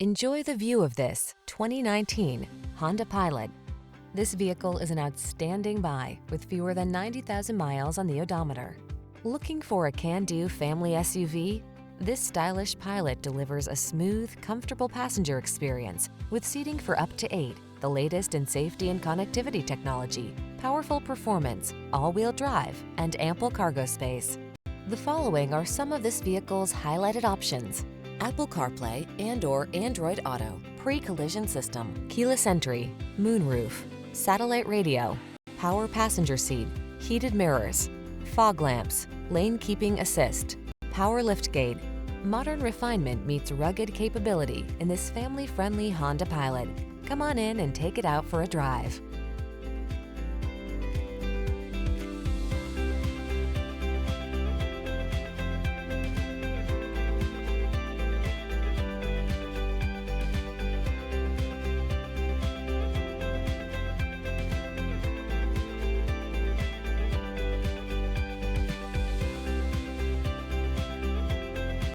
Enjoy the view of this 2019 Honda Pilot. This vehicle is an outstanding buy with fewer than 90,000 miles on the odometer. Looking for a can-do family SUV? This stylish Pilot delivers a smooth, comfortable passenger experience with seating for up to 8, the latest in safety and connectivity technology, powerful performance, all-wheel drive, and ample cargo space. The following are some of this vehicle's highlighted options: Apple CarPlay and/or Android Auto, pre-collision system, keyless entry, moonroof, satellite radio, power passenger seat, heated mirrors, fog lamps, lane keeping assist, power liftgate. Modern refinement meets rugged capability in this family-friendly Honda Pilot. Come on in and take it out for a drive.